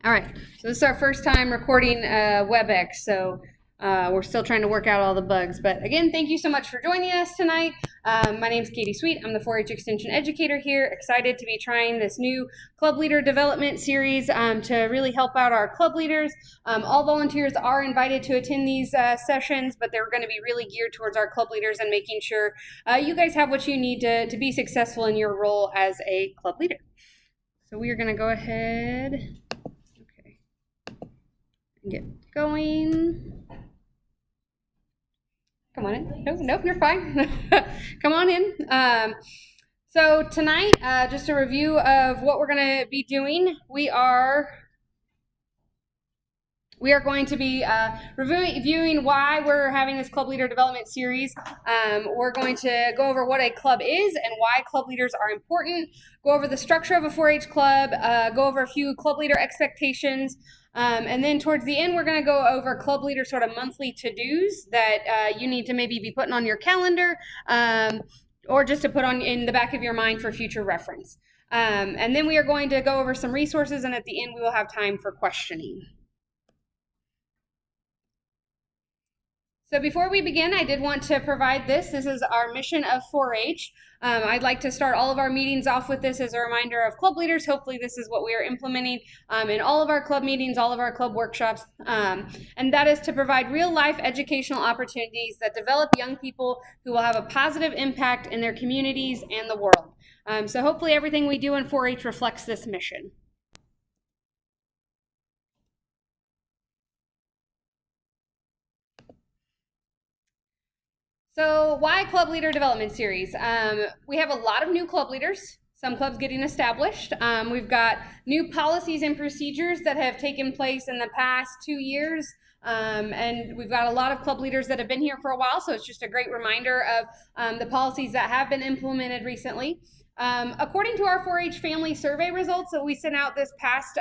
All right, so this is our first time recording WebEx, so we're still trying to work out all the bugs. But again, thank you so much for joining us tonight. My name is Katie Sweet. I'm the 4-H Extension Educator here. Excited to be trying this new Club Leader Development Series to really help out our club leaders. All volunteers are invited to attend these sessions, but they're going to be really geared towards our club leaders and making sure you guys have what you need to be successful in your role as a club leader. So we are going to go ahead get going. Come on in. Nope, you're fine. Come on in. So tonight, just a review of what we're going to be doing. We are going to be reviewing why we're having this Club Leader Development Series. We're going to go over what a club is and why club leaders are important, go over the structure of a 4-H club, go over a few club leader expectations, and then towards the end, we're going to go over club leader sort of monthly to-dos that you need to maybe be putting on your calendar or just to put on in the back of your mind for future reference. And then we are going to go over some resources, and at the end, we will have time for questioning. So before we begin, I did want to provide this. This is our mission of 4-H. I'd like to start all of our meetings off with this as a reminder of club leaders. Hopefully this is what we are implementing in all of our club meetings, all of our club workshops, and that is to provide real-life educational opportunities that develop young people who will have a positive impact in their communities and the world. So hopefully everything we do in 4-H reflects this mission. So why Club Leader Development Series? We have a lot of new club leaders, some clubs getting established. We've got new policies and procedures that have taken place in the past 2 years. And we've got a lot of club leaders that have been here for a while, so it's just a great reminder of the policies that have been implemented recently. According to our 4-H family survey results that we sent out this past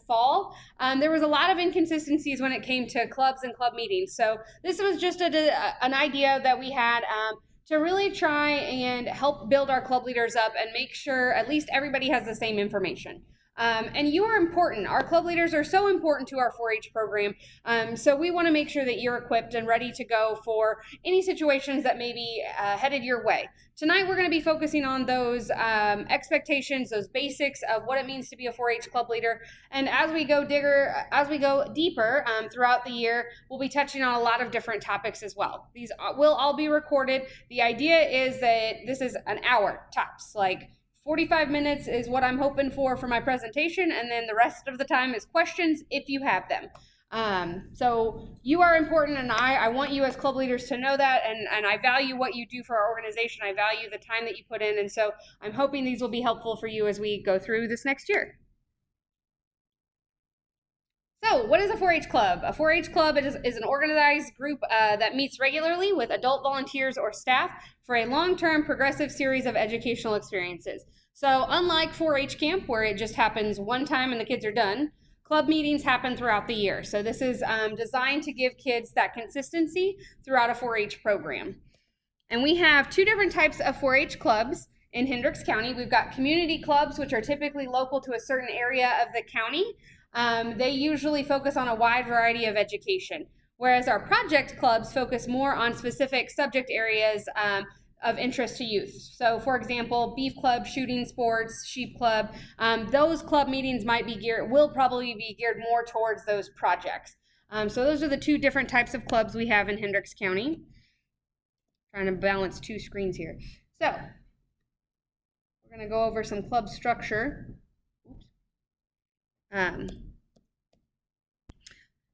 fall, there was a lot of inconsistencies when it came to clubs and club meetings. So this was just an idea that we had to really try and help build our club leaders up and make sure at least everybody has the same information. And you are important. Our club leaders are so important to our 4-H program. So we want to make sure that you're equipped and ready to go for any situations that may be headed your way. Tonight, we're going to be focusing on those expectations, those basics of what it means to be a 4-H club leader. And as we go deeper throughout the year, we'll be touching on a lot of different topics as well. These will all be recorded. The idea is that this is an hour tops, like 45 minutes is what I'm hoping for my presentation, and then the rest of the time is questions if you have them. So you are important, and I want you as club leaders to know that, and I value what you do for our organization. I value the time that you put in, and so I'm hoping these will be helpful for you as we go through this next year. So what is a 4-H club? A 4-H club is an organized group that meets regularly with adult volunteers or staff for a long-term progressive series of educational experiences. So unlike 4-H camp, where it just happens one time and the kids are done, club meetings happen throughout the year. So this is designed to give kids that consistency throughout a 4-H program. And we have two different types of 4-H clubs in Hendricks County. We've got community clubs, which are typically local to a certain area of the county. They usually focus on a wide variety of education, whereas our project clubs focus more on specific subject areas of interest to youth. So for example, beef club, shooting sports, sheep club, those club meetings will probably be geared more towards those projects. So those are the two different types of clubs we have in Hendricks County. Trying to balance two screens here. So we're going to go over some club structure.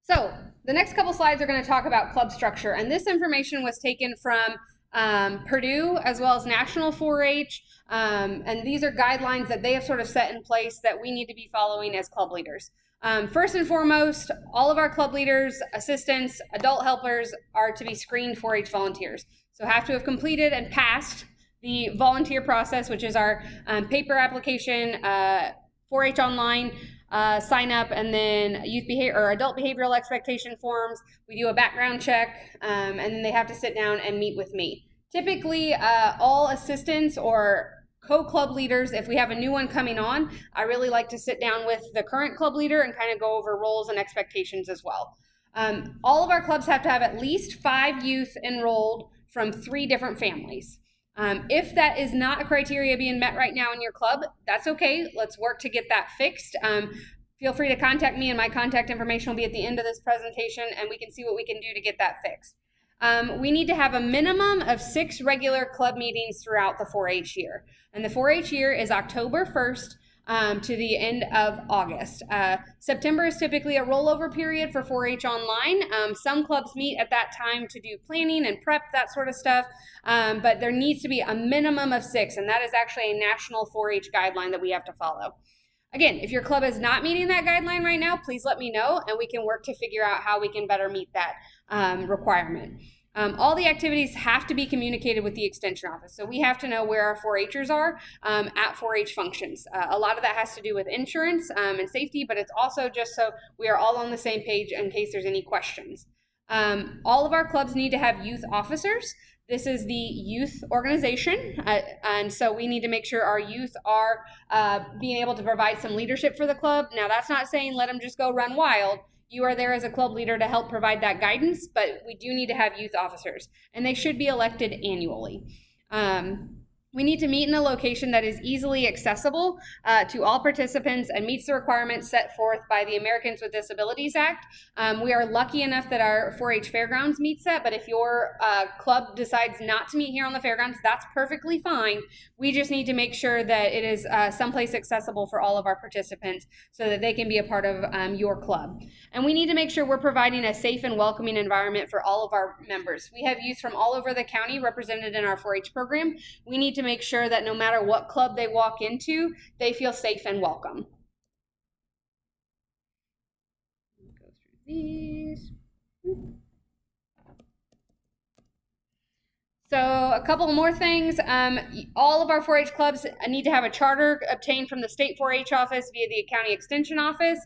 So the next couple slides are going to talk about club structure, and this information was taken from Purdue as well as National 4-H, and these are guidelines that they have sort of set in place that we need to be following as club leaders. First and foremost, all of our club leaders, assistants, adult helpers are to be screened 4-H volunteers. So have to have completed and passed the volunteer process, which is our paper application, 4-H online, sign up, and then adult behavioral expectation forms. We do a background check, and then they have to sit down and meet with me. Typically, all assistants or co-club leaders, if we have a new one coming on, I really like to sit down with the current club leader and kind of go over roles and expectations as well. All of our clubs have to have at least 5 youth enrolled from 3 different families. If that is not a criteria being met right now in your club, that's okay. Let's work to get that fixed. Feel free to contact me, and my contact information will be at the end of this presentation, and we can see what we can do to get that fixed. We need to have a minimum of 6 regular club meetings throughout the 4-H year. And the 4-H year is October 1st to the end of August. September is typically a rollover period for 4-H online. Some clubs meet at that time to do planning and prep, that sort of stuff, but there needs to be a minimum of 6, and that is actually a national 4-H guideline that we have to follow. Again, if your club is not meeting that guideline right now, please let me know, and we can work to figure out how we can better meet that requirement. All the activities have to be communicated with the extension office. So we have to know where our 4-Hers are at 4-H functions. A lot of that has to do with insurance and safety, but it's also just so we are all on the same page in case there's any questions. All of our clubs need to have youth officers. This is the youth organization, and so we need to make sure our youth are being able to provide some leadership for the club. Now, that's not saying let them just go run wild. You are there as a club leader to help provide that guidance, but we do need to have youth officers, and they should be elected annually. We need to meet in a location that is easily accessible to all participants and meets the requirements set forth by the Americans with Disabilities Act. We are lucky enough that our 4-H Fairgrounds meets that, but if your club decides not to meet here on the fairgrounds, that's perfectly fine. We just need to make sure that it is someplace accessible for all of our participants so that they can be a part of your club. And we need to make sure we're providing a safe and welcoming environment for all of our members. We have youth from all over the county represented in our 4-H program. We need to make sure that no matter what club they walk into, they feel safe and welcome. Go through these. So a couple more things. All of our 4-H clubs need to have a charter obtained from the state 4-H office via the county extension office.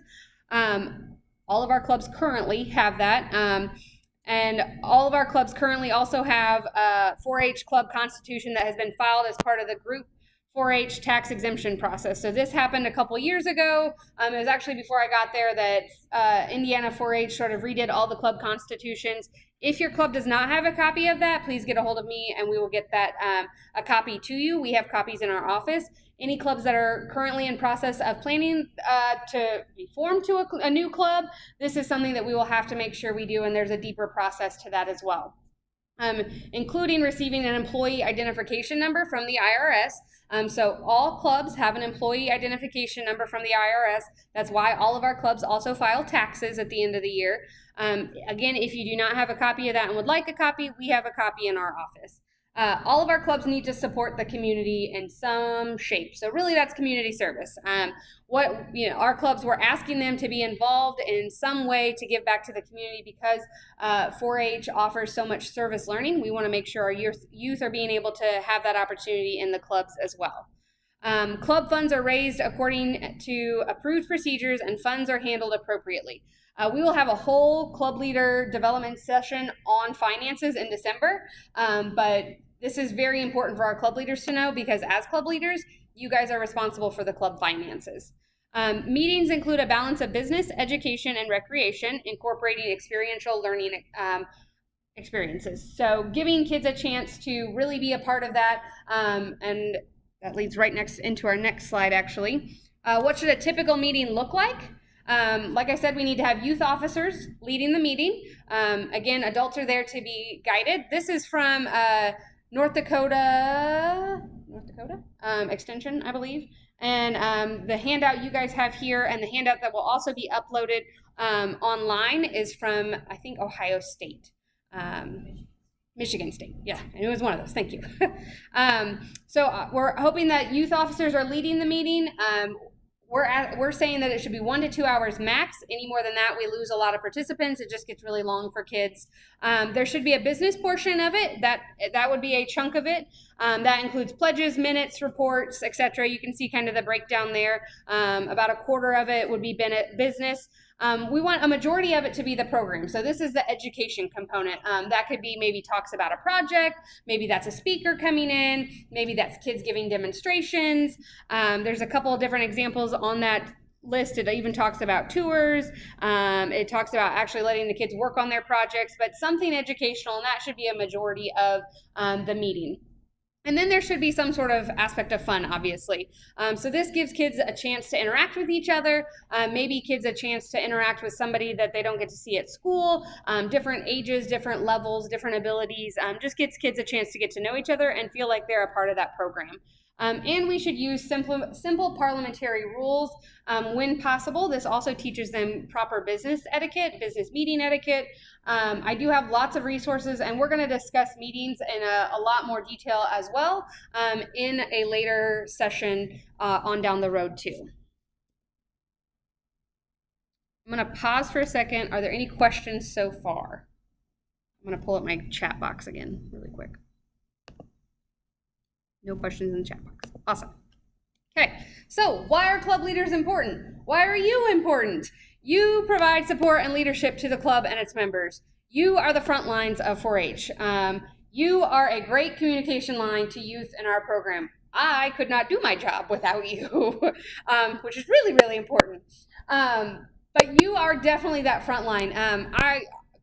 All of our clubs currently have that. And all of our clubs currently also have a 4-H club constitution that has been filed as part of the group 4-H tax exemption process. So this happened a couple years ago. It was actually before I got there that Indiana 4-H sort of redid all the club constitutions. If your club does not have a copy of that, please get a hold of me and we will get that a copy to you. We have copies in our office. Any clubs that are currently in process of planning to be formed to a new club, this is something that we will have to make sure we do, and there's a deeper process to that as well. Including receiving an employee identification number from the IRS. So all clubs have an employee identification number from the IRS. That's why all of our clubs also file taxes at the end of the year. Again, if you do not have a copy of that and would like a copy, we have a copy in our office. All of our clubs need to support the community in some shape. So really that's community service. Our clubs, we're asking them to be involved in some way to give back to the community because 4-H offers so much service learning. We want to make sure our youth are being able to have that opportunity in the clubs as well. Club funds are raised according to approved procedures and funds are handled appropriately. We will have a whole club leader development session on finances in December, but this is very important for our club leaders to know because as club leaders, you guys are responsible for the club finances. Meetings include a balance of business, education, and recreation, incorporating experiential learning experiences. So giving kids a chance to really be a part of that, and that leads right into our next slide, actually. What should a typical meeting look like? Like I said, we need to have youth officers leading the meeting. Again, adults are there to be guided. This is from North Dakota Extension, I believe. And the handout you guys have here and the handout that will also be uploaded online is from, I think, Ohio State. Michigan State. Yeah, it was one of those. Thank you. So we're hoping that youth officers are leading the meeting. We're saying that it should be 1 to 2 hours max. Any more than that, we lose a lot of participants. It just gets really long for kids. There should be a business portion of it. That would be a chunk of it. That includes pledges, minutes, reports, etc. You can see kind of the breakdown there. About a quarter of it would be business. We want a majority of it to be the program. So this is the education component. That could be maybe talks about a project, maybe that's a speaker coming in, maybe that's kids giving demonstrations. There's a couple of different examples on that list. It even talks about tours. It talks about actually letting the kids work on their projects, but something educational, and that should be a majority of the meeting. And then there should be some sort of aspect of fun, obviously. So this gives kids a chance to interact with each other, maybe kids a chance to interact with somebody that they don't get to see at school, different ages, different levels, different abilities, just gives kids a chance to get to know each other and feel like they're a part of that program. And we should use simple parliamentary rules when possible. This also teaches them proper business etiquette, business meeting etiquette. I do have lots of resources, and we're going to discuss meetings in a lot more detail as well in a later session on down the road too. I'm going to pause for a second. Are there any questions so far? I'm going to pull up my chat box again really quick. No questions in the chat box. Awesome. Okay, so why are club leaders important? Why are you important? You provide support and leadership to the club and its members. You are the front lines of 4-H. You are a great communication line to youth in our program. I could not do my job without you, which is really, really important. But you are definitely that front line.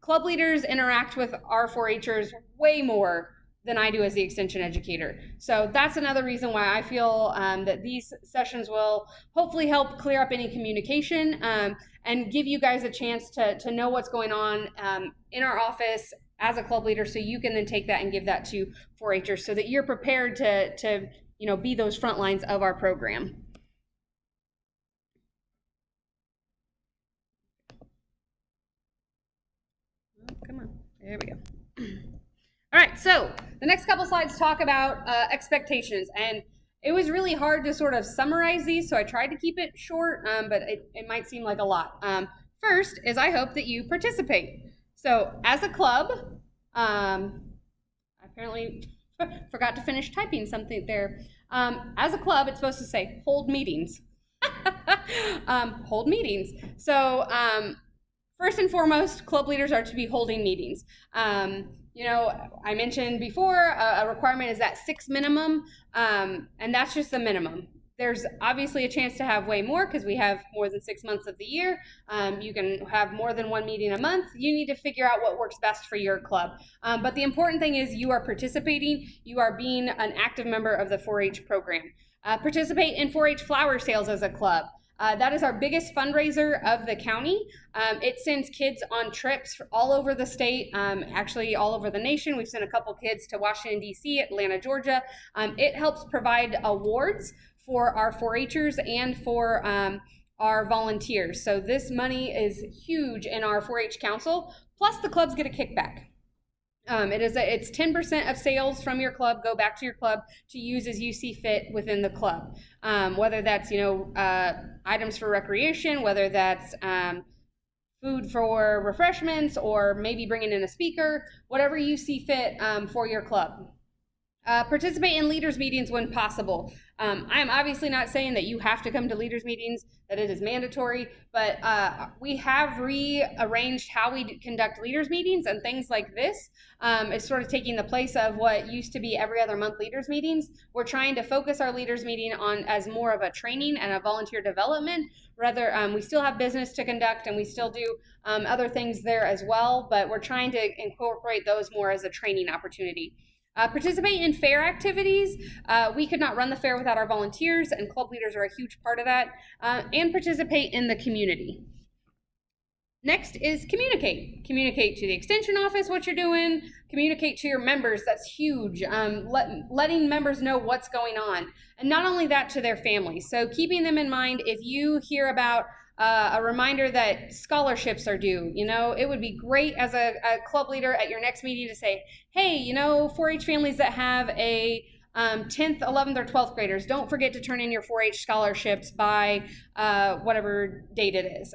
Club leaders interact with our 4-Hers way more than I do as the extension educator. So that's another reason why I feel that these sessions will hopefully help clear up any communication and give you guys a chance to know what's going on in our office as a club leader, so you can then take that and give that to 4-Hers so that you're prepared to be those front lines of our program. Oh, come on, there we go. All right, so the next couple slides talk about expectations, and it was really hard to sort of summarize these, so I tried to keep it short, but it might seem like a lot. First is I hope that you participate. So as a club, I apparently forgot to finish typing something there. As a club, it's supposed to say hold meetings. Hold meetings. So first and foremost, club leaders are to be holding meetings. I mentioned before a requirement is that 6 minimum, and that's just the minimum. There's obviously a chance to have way more because we have more than 6 months of the year. You can have more than 1 meeting a month. You need to figure out what works best for your club. But the important thing is you are participating. You are being an active member of the 4-H program. Participate in 4-H flower sales as a club. That is our biggest fundraiser of the county. It sends kids on trips all over the state, actually all over the nation. We've sent a couple kids to Washington, D.C., Atlanta, Georgia. It helps provide awards for our 4-Hers and for our volunteers. So this money is huge in our 4-H council, plus the clubs get a kickback. It's 10% of sales from your club go back to your club to use as you see fit within the club. Whether that's items for recreation, whether that's food for refreshments, or maybe bringing in a speaker, whatever you see fit for your club. Participate in leaders meetings when possible. I am obviously not saying that you have to come to leaders meetings, that it is mandatory, but we have rearranged how we conduct leaders meetings, and things like this is sort of taking the place of what used to be every other month leaders meetings. We're trying to focus our leaders meeting on as more of a training and a volunteer development. Rather, we still have business to conduct, and we still do other things there as well, but we're trying to incorporate those more as a training opportunity. Participate in fair activities. We could not run the fair without our volunteers, and club leaders are a huge part of that. And participate in the community. Next is communicate. Communicate to the extension office what you're doing. Communicate to your members. That's huge. Letting members know what's going on. And not only that, to their families. So keeping them in mind if you hear about a reminder that scholarships are due. It would be great as a club leader at your next meeting to say, hey, 4-H families that have a 10th, 11th, or 12th graders, don't forget to turn in your 4-H scholarships by whatever date it is.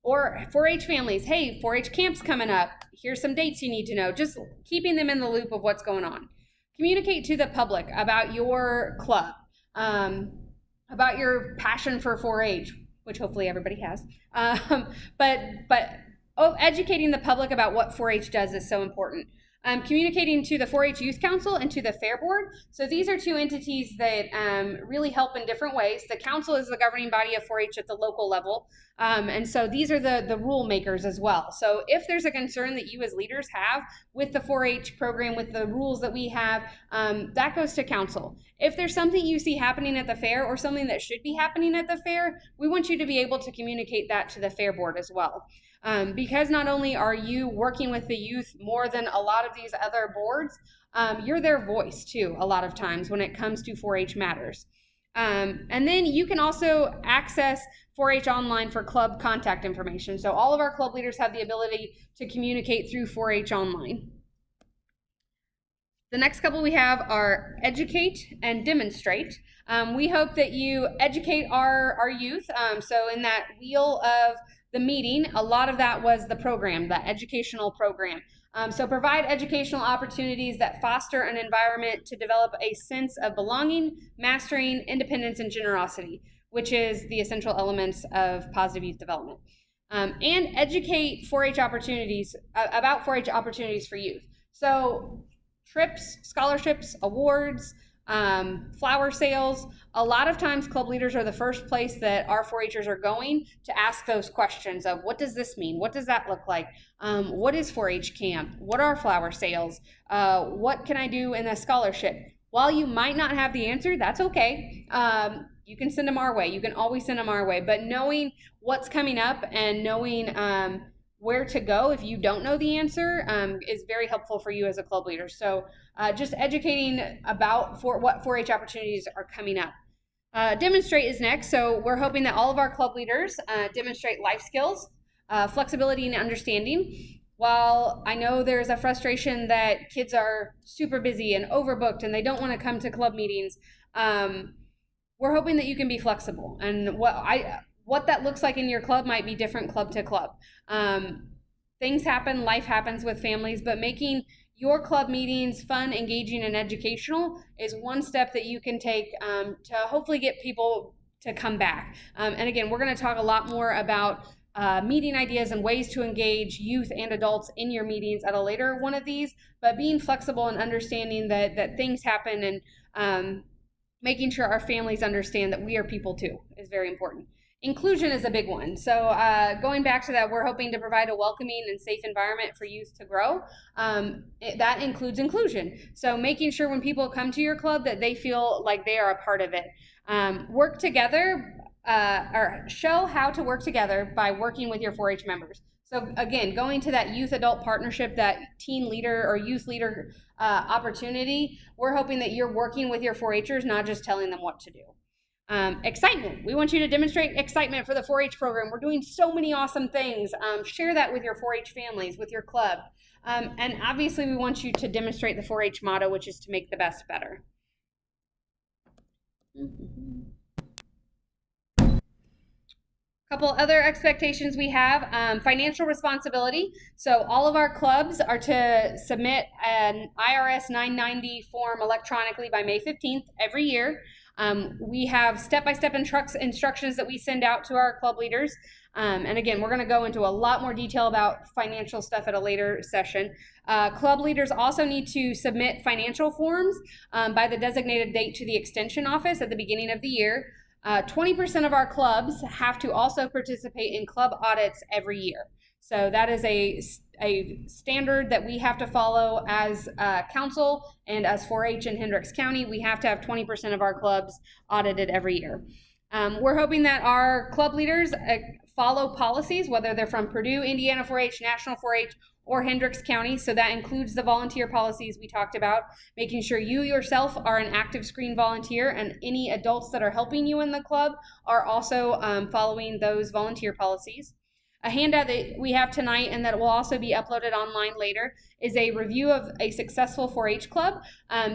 Or 4-H families, hey, 4-H camp's coming up. Here's some dates you need to know. Just keeping them in the loop of what's going on. Communicate to the public about your club, about your passion for 4-H, which hopefully everybody has. But educating the public about what 4-H does is so important. Communicating to the 4-H Youth Council and to the Fair Board. So these are two entities that really help in different ways. The council is the governing body of 4-H at the local level. And so these are the rule makers as well. So if there's a concern that you as leaders have with the 4-H program, with the rules that we have, that goes to council. If there's something you see happening at the fair or something that should be happening at the fair, we want you to be able to communicate that to the Fair Board as well. Because not only are you working with the youth more than a lot of these other boards, you're their voice too a lot of times when it comes to 4-H matters. And then you can also access 4-H online for club contact information. So all of our club leaders have the ability to communicate through 4-H online. The next couple we have are educate and demonstrate. We hope that you educate our youth. So in that wheel of the meeting, a lot of that was the program, the educational program. So provide educational opportunities that foster an environment to develop a sense of belonging, mastering, independence, and generosity, which is the essential elements of positive youth development. And educate 4-H opportunities, about 4-H opportunities for youth. So trips, scholarships, awards, flower sales. A lot of times club leaders are the first place that our 4-Hers are going to ask those questions of what does this mean? What does that look like? What is 4-H camp? What are flower sales? What can I do in a scholarship? While you might not have the answer, that's okay. You can send them our way. You can always send them our way. But knowing what's coming up and knowing where to go if you don't know the answer is very helpful for you as a club leader. So just educating about what 4-H opportunities are coming up. Demonstrate is next. So we're hoping that all of our club leaders demonstrate life skills, flexibility, and understanding. While I know there's a frustration that kids are super busy and overbooked and they don't want to come to club meetings, we're hoping that you can be flexible. And what that looks like in your club might be different club to club. Things happen, life happens with families, but making your club meetings fun, engaging, and educational is one step that you can take to hopefully get people to come back. And again, we're going to talk a lot more about meeting ideas and ways to engage youth and adults in your meetings at a later one of these, but being flexible and understanding that things happen and making sure our families understand that we are people too is very important. Inclusion is a big one. So going back to that, we're hoping to provide a welcoming and safe environment for youth to grow. That includes inclusion. So making sure when people come to your club that they feel like they are a part of it. Work together or show how to work together by working with your 4-H members. So again, going to that youth-adult partnership, that teen leader or youth leader opportunity, we're hoping that you're working with your 4-Hers, not just telling them what to do. Excitement. We want you to demonstrate excitement for the 4-H program. We're doing so many awesome things. Share that with your 4-H families, with your club. And obviously we want you to demonstrate the 4-H motto, which is to make the best better. Couple other expectations we have, financial responsibility. So all of our clubs are to submit an IRS 990 form electronically by May 15th every year. We have step-by-step instructions that we send out to our club leaders. And again, we're going to go into a lot more detail about financial stuff at a later session. Club leaders also need to submit financial forms by the designated date to the extension office at the beginning of the year. 20% of our clubs have to also participate in club audits every year. So that is a standard that we have to follow as council and as 4-H in Hendricks County. We have to have 20% of our clubs audited every year. We're hoping that our club leaders follow policies, whether they're from Purdue, Indiana 4-H, National 4-H, or Hendricks County. So that includes the volunteer policies we talked about, making sure you yourself are an active screen volunteer and any adults that are helping you in the club are also following those volunteer policies. A handout that we have tonight and that will also be uploaded online later is a review of a successful 4-H club.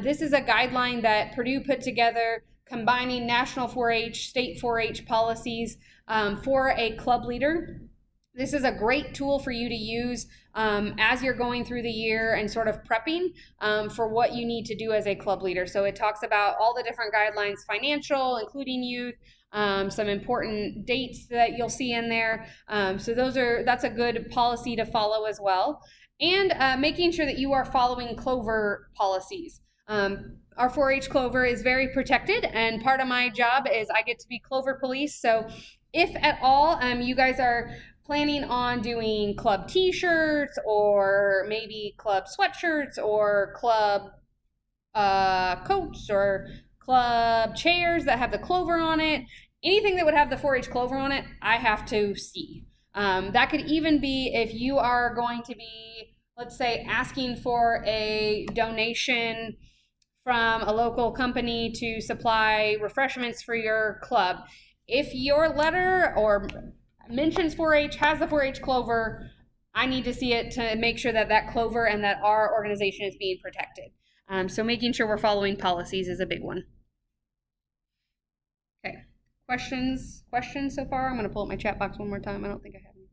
This is a guideline that Purdue put together combining national 4-H, state 4-H policies for a club leader. This is a great tool for you to use as you're going through the year and sort of prepping for what you need to do as a club leader. So it talks about all the different guidelines, financial, including youth, some important dates that you'll see in there. So that's a good policy to follow as well. And making sure that you are following Clover policies. Our 4-H Clover is very protected, and part of my job is I get to be Clover police. So if at all you guys are planning on doing club t-shirts or maybe club sweatshirts or club coats or club chairs that have the Clover on it, anything that would have the 4-H Clover on it, I have to see. That could even be if you are going to be, let's say, asking for a donation from a local company to supply refreshments for your club. If your letter or mentions 4-H, has the 4-H Clover, I need to see it to make sure that that Clover and that our organization is being protected. So making sure we're following policies is a big one. Okay, questions so far? I'm going to pull up my chat box one more time. I don't think I have anything.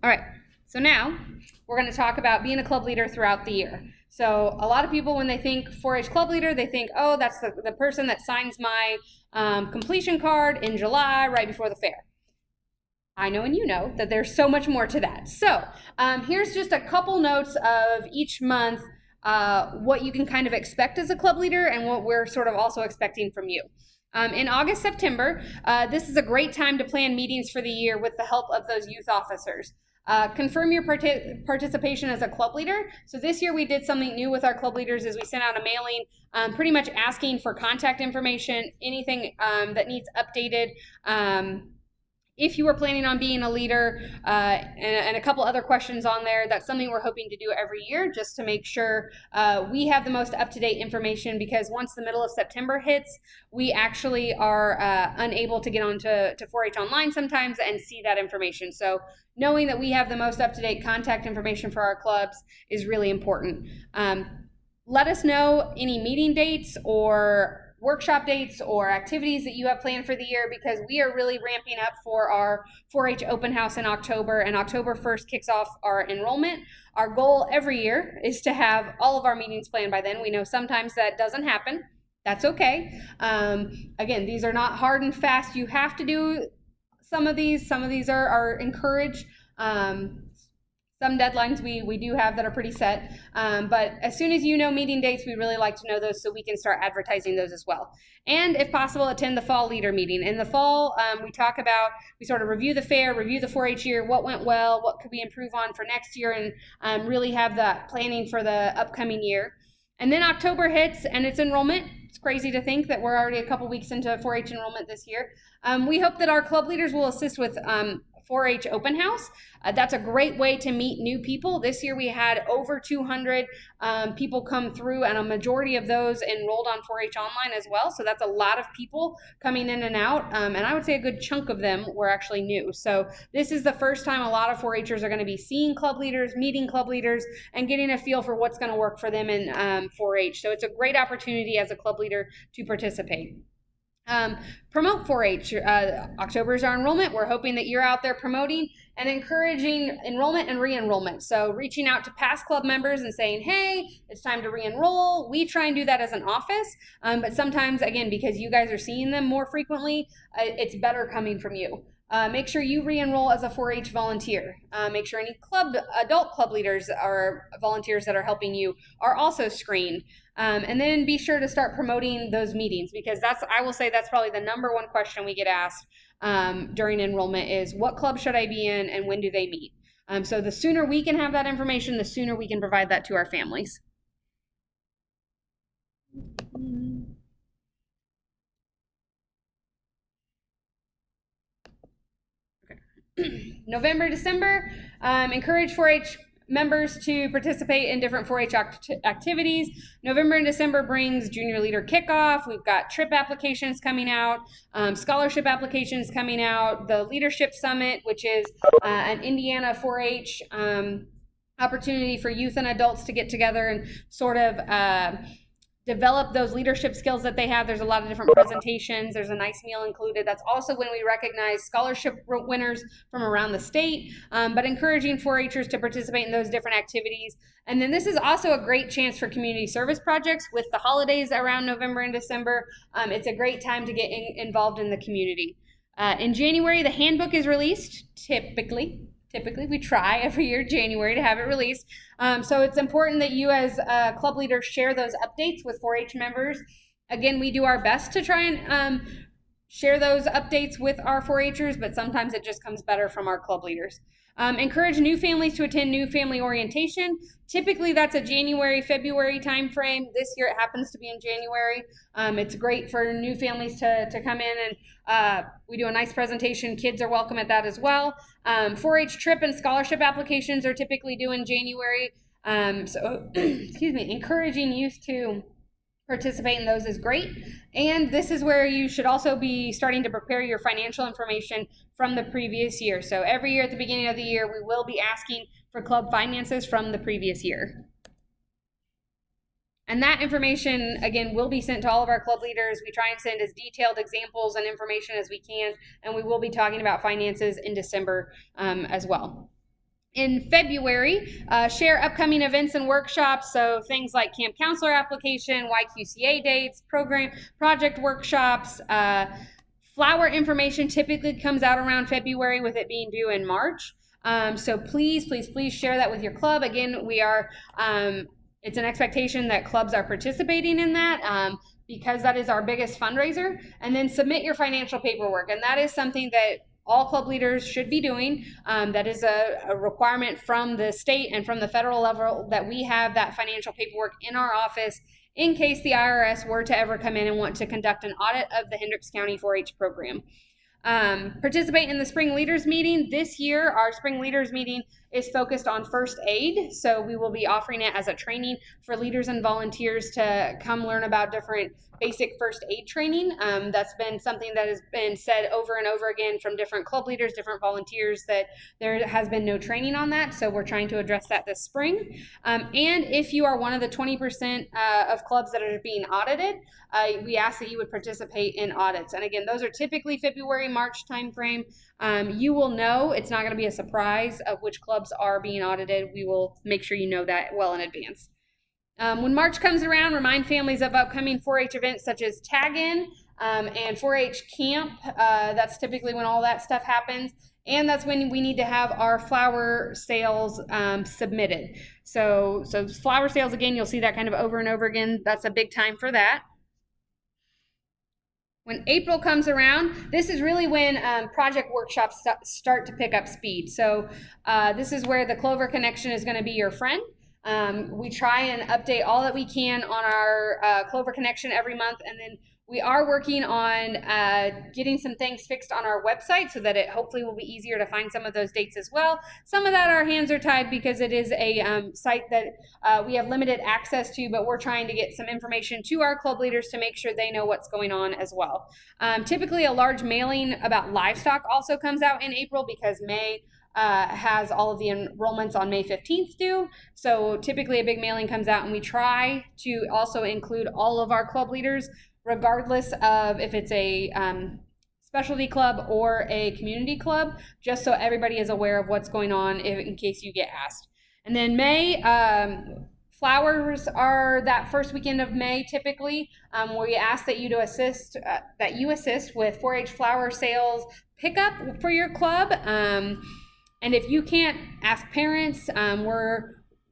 All right, so now we're going to talk about being a club leader throughout the year. So a lot of people, when they think 4-H club leader, they think, oh, that's the person that signs my completion card in July right before the fair. I know and you know that there's so much more to that. So here's just a couple notes of each month, what you can kind of expect as a club leader and what we're sort of also expecting from you. In August, September, this is a great time to plan meetings for the year with the help of those youth officers. Confirm your participation as a club leader. So this year we did something new with our club leaders is we sent out a mailing pretty much asking for contact information, anything that needs updated. If you were planning on being a leader and a couple other questions on there, that's something we're hoping to do every year just to make sure we have the most up-to-date information, because once the middle of September hits, we actually are unable to get on to 4-H Online sometimes and see that information. So knowing that we have the most up-to-date contact information for our clubs is really important. Let us know any meeting dates or workshop dates or activities that you have planned for the year, because we are really ramping up for our 4-H open house in October, and October 1st kicks off our enrollment. Our goal every year is to have all of our meetings planned by then. We know sometimes that doesn't happen. That's okay. Again, these are not hard and fast. You have to do some of these. Some of these are encouraged. Some deadlines we do have that are pretty set, but as soon as you know meeting dates, we really like to know those so we can start advertising those as well. And if possible, attend the fall leader meeting. In the fall, we sort of review the fair, review the 4-H year, what went well, what could we improve on for next year, and really have that planning for the upcoming year. And then October hits and it's enrollment. It's crazy to think that we're already a couple weeks into 4-H enrollment this year. We hope that our club leaders will assist with 4-H open house. That's a great way to meet new people. This year we had over 200 people come through, and a majority of those enrolled on 4-H Online as well. So that's a lot of people coming in and out. And I would say a good chunk of them were actually new. So this is the first time a lot of 4-Hers are going to be seeing club leaders, meeting club leaders, and getting a feel for what's going to work for them in 4-H. So it's a great opportunity as a club leader to participate. Promote 4-H. October is our enrollment. We're hoping that you're out there promoting and encouraging enrollment and re-enrollment. So reaching out to past club members and saying, hey, it's time to re-enroll. We try and do that as an office, but sometimes, again, because you guys are seeing them more frequently, it's better coming from you. Make sure you re-enroll as a 4-H volunteer. Make sure any adult club leaders or volunteers that are helping you are also screened. And then be sure to start promoting those meetings, because I will say that's probably the number one question we get asked during enrollment is, what club should I be in and when do they meet? So the sooner we can have that information, the sooner we can provide that to our families. November, December, encourage 4-H members to participate in different 4-H activities. November and December brings junior leader kickoff. We've got trip applications coming out, scholarship applications coming out, the leadership summit, which is an Indiana 4-H opportunity for youth and adults to get together and sort of develop those leadership skills that they have. There's a lot of different presentations. There's a nice meal included. That's also when we recognize scholarship winners from around the state, but encouraging 4-Hers to participate in those different activities. And then this is also a great chance for community service projects with the holidays around November and December. It's a great time to get involved in the community. In January, the handbook is released, typically. We try every year, January, to have it released. So it's important that you as club leaders share those updates with 4-H members. Again, we do our best to try and share those updates with our 4-Hers, but sometimes it just comes better from our club leaders. Encourage new families to attend new family orientation. Typically, that's a January, February timeframe. This year, it happens to be in January. It's great for new families to come in, and we do a nice presentation. Kids are welcome at that as well. 4-H trip and scholarship applications are typically due in January. Excuse me, encouraging youth to participate in those is great. And this is where you should also be starting to prepare your financial information from the previous year. So every year at the beginning of the year, we will be asking for club finances from the previous year. And that information, again, will be sent to all of our club leaders. We try and send as detailed examples and information as we can, and we will be talking about finances in December as well. In February, share upcoming events and workshops, so things like camp counselor application, YQCA dates, project workshops. Flower information typically comes out around February, with it being due in March. So please share that with your club. Again, we are, it's an expectation that clubs are participating in that because that is our biggest fundraiser. And then submit your financial paperwork, and that is something that all club leaders should be doing. That is a requirement from the state and from the federal level that we have that financial paperwork in our office in case the IRS were to ever come in and want to conduct an audit of the Hendricks County 4-H program. Participate in the spring leaders meeting. This year, our spring leaders meeting is focused on first aid. So we will be offering it as a training for leaders and volunteers to come learn about different basic first aid training. That's been something that has been said over and over again from different club leaders, different volunteers, that there has been no training on that. So we're trying to address that this spring. And if you are one of the 20% of clubs that are being audited, we ask that you would participate in audits. And again, those are typically February, March timeframe. You will know, it's not going to be a surprise of which clubs are being audited. We will make sure you know that well in advance. When March comes around, remind families of upcoming 4-H events such as Tag-In and 4-H Camp. That's typically when all that stuff happens. And that's when we need to have our flower sales submitted. So flower sales, again, you'll see that kind of over and over again. That's a big time for that. When April comes around, this is really when project workshops start to pick up speed. So this is where the Clover Connection is going to be your friend. We try and update all that we can on our Clover Connection every month, and then we are working on getting some things fixed on our website so that it hopefully will be easier to find some of those dates as well. Some of that our hands are tied because it is a site that we have limited access to, but we're trying to get some information to our club leaders to make sure they know what's going on as well. Typically a large mailing about livestock also comes out in April because May has all of the enrollments on May 15th due. So typically a big mailing comes out, and we try to also include all of our club leaders, regardless of if it's a specialty club or a community club, just so everybody is aware of what's going on in case you get asked. And then May, flowers are that first weekend of May typically. We ask that you assist with 4-H flower sales pickup for your club. And if you can't, ask parents.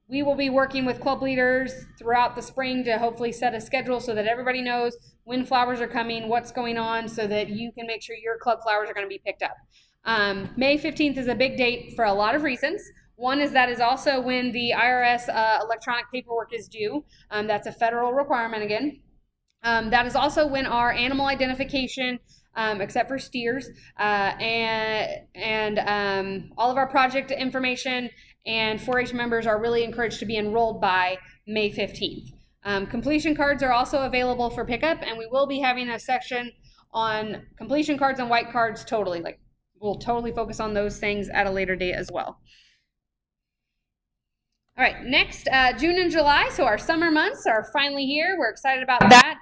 We will be working with club leaders throughout the spring to hopefully set a schedule so that everybody knows when flowers are coming, what's going on, so that you can make sure your club flowers are going to be picked up. May 15th is a big date for a lot of reasons. One is that is also when the IRS electronic paperwork is due. That's a federal requirement again. That is also when our animal identification, except for steers, and all of our project information and 4-H members are really encouraged to be enrolled by May 15th. Completion cards are also available for pickup, and we will be having a section on completion cards and white cards totally. We'll totally focus on those things at a later date as well. All right, next, June and July, so our summer months are finally here. We're excited about that.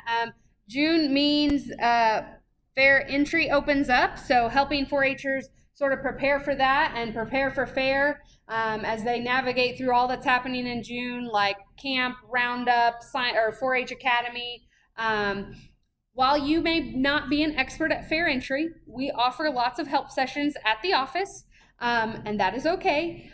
June means fair entry opens up, so helping 4-Hers sort of prepare for that and prepare for fair as they navigate through all that's happening in June, like camp, roundup, or 4-H Academy. While you may not be an expert at fair entry, we offer lots of help sessions at the office, and that is okay.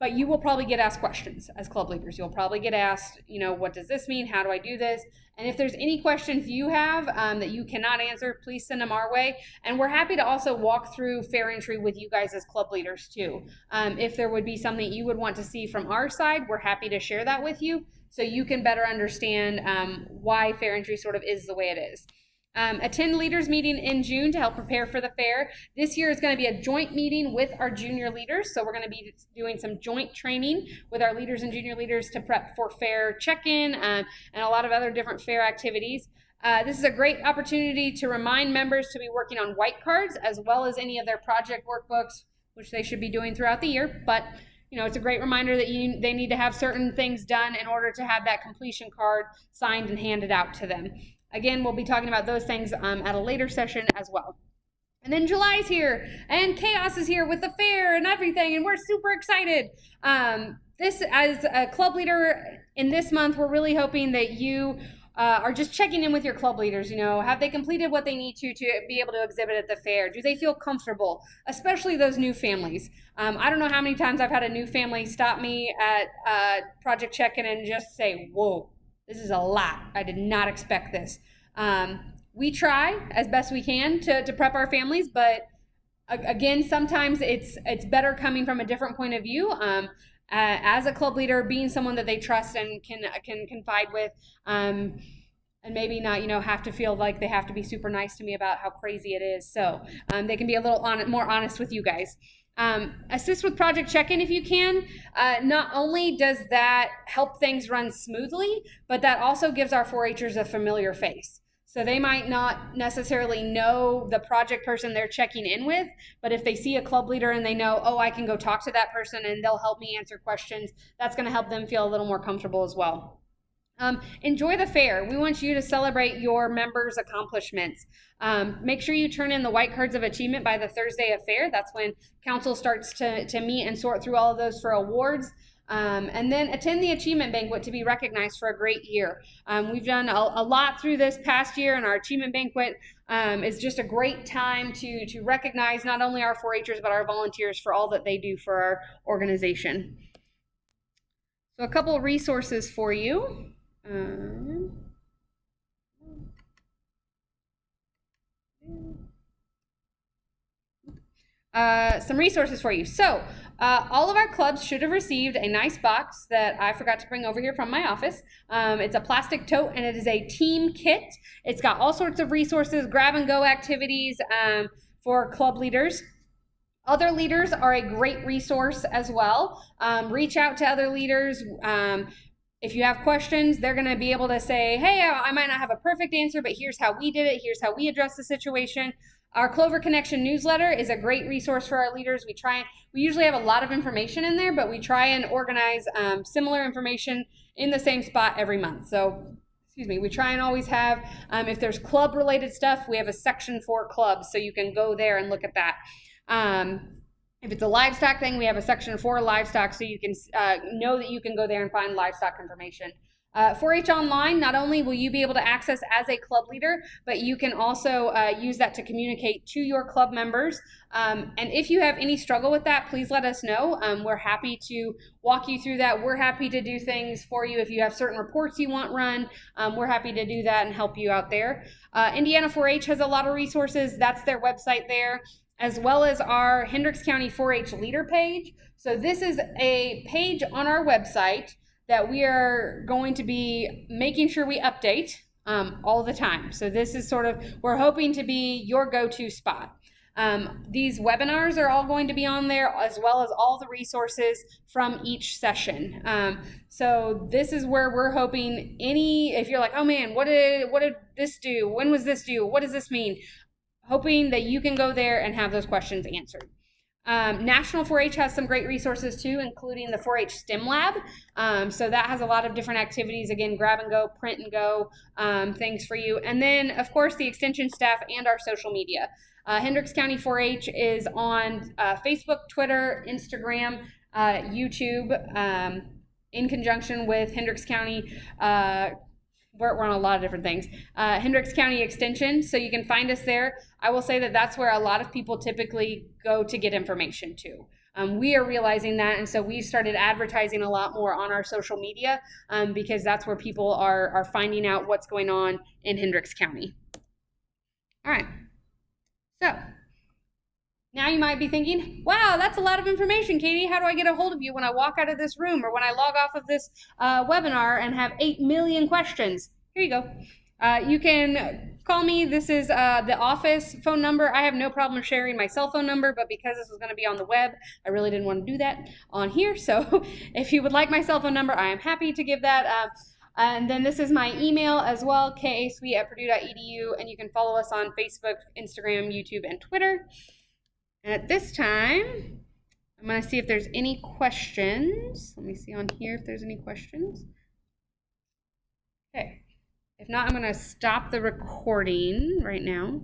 But you will probably get asked questions as club leaders. You'll probably get asked, what does this mean? How do I do this? And if there's any questions you have that you cannot answer, please send them our way. And we're happy to also walk through fair entry with you guys as club leaders too. If there would be something you would want to see from our side, we're happy to share that with you so you can better understand why fair entry sort of is the way it is. Attend leaders meeting in June to help prepare for the fair. This year is going to be a joint meeting with our junior leaders. So we're going to be doing some joint training with our leaders and junior leaders to prep for fair check-in and a lot of other different fair activities. This is a great opportunity to remind members to be working on white cards as well as any of their project workbooks, which they should be doing throughout the year. But it's a great reminder that they need to have certain things done in order to have that completion card signed and handed out to them. Again, we'll be talking about those things at a later session as well. And then July's here, and chaos is here with the fair and everything, and we're super excited. This, as a club leader in this month, we're really hoping that you are just checking in with your club leaders. Have they completed what they need to be able to exhibit at the fair? Do they feel comfortable, especially those new families? I don't know how many times I've had a new family stop me at Project Check-In and just say, whoa, this is a lot. I did not expect this. We try as best we can to prep our families, but again, sometimes it's better coming from a different point of view. As a club leader, being someone that they trust and can confide with, and maybe not, have to feel like they have to be super nice to me about how crazy it is. So they can be a little more honest with you guys. Assist with Project Check-In if you can. Not only does that help things run smoothly, but that also gives our 4-Hers a familiar face. So they might not necessarily know the project person they're checking in with, but if they see a club leader and they know, I can go talk to that person and they'll help me answer questions, that's going to help them feel a little more comfortable as well. Enjoy the fair. We want you to celebrate your members' accomplishments. Make sure you turn in the white cards of achievement by the Thursday of fair. That's when council starts to meet and sort through all of those for awards. And then attend the achievement banquet to be recognized for a great year. We've done a lot through this past year, and our achievement banquet is just a great time to recognize not only our 4-Hers but our volunteers for all that they do for our organization. So a couple of resources for you. Some resources for you. So all of our clubs should have received a nice box that I forgot to bring over here from my office. It's a plastic tote, and it is a team kit. It's got all sorts of resources, grab and go activities for club leaders. Other leaders are a great resource as well. Reach out to other leaders. If you have questions, they're going to be able to say, hey, I might not have a perfect answer, but here's how we did it. Here's how we addressed the situation. Our Clover Connection newsletter is a great resource for our leaders. We usually have a lot of information in there, but we try and organize similar information in the same spot every month. So, we try and always have, if there's club related stuff, we have a section for clubs, so you can go there and look at that. If it's a livestock thing, we have a section for livestock, so you can know that you can go there and find livestock information. 4-H Online, not only will you be able to access as a club leader, but you can also use that to communicate to your club members. And if you have any struggle with that, please let us know. We're happy to walk you through that. We're happy to do things for you. If you have certain reports you want run, we're happy to do that and help you out there. Indiana 4-H has a lot of resources. That's their website there, as well as our Hendricks County 4-H leader page. So this is a page on our website that we are going to be making sure we update all the time. So this is we're hoping to be your go-to spot. These webinars are all going to be on there, as well as all the resources from each session. So this is where we're hoping if you're like, oh man, what did this do? When was this due? What does this mean? Hoping that you can go there and have those questions answered. National 4-H has some great resources too, including the 4-H STEM Lab. So that has a lot of different activities. Again, grab and go, print and go things for you. And then, of course, the extension staff and our social media. Hendricks County 4-H is on Facebook, Twitter, Instagram, YouTube, in conjunction with Hendricks County. We're on a lot of different things. Hendricks County Extension, so you can find us there. I will say that that's where a lot of people typically go to get information to. We are realizing that, and so we've started advertising a lot more on our social media because that's where people are finding out what's going on in Hendricks County. All right, so now you might be thinking, wow, that's a lot of information, Katie. How do I get a hold of you when I walk out of this room or when I log off of this webinar and have 8 million questions? Here you go. You can call me. This is the office phone number. I have no problem sharing my cell phone number, but because this was going to be on the web, I really didn't want to do that on here. So if you would like my cell phone number, I am happy to give that. And then this is my email as well, kasuite@purdue.edu, and you can follow us on Facebook, Instagram, YouTube, and Twitter. And at this time, I'm going to see if there's any questions. Let me see on here if there's any questions. Okay. If not, I'm going to stop the recording right now.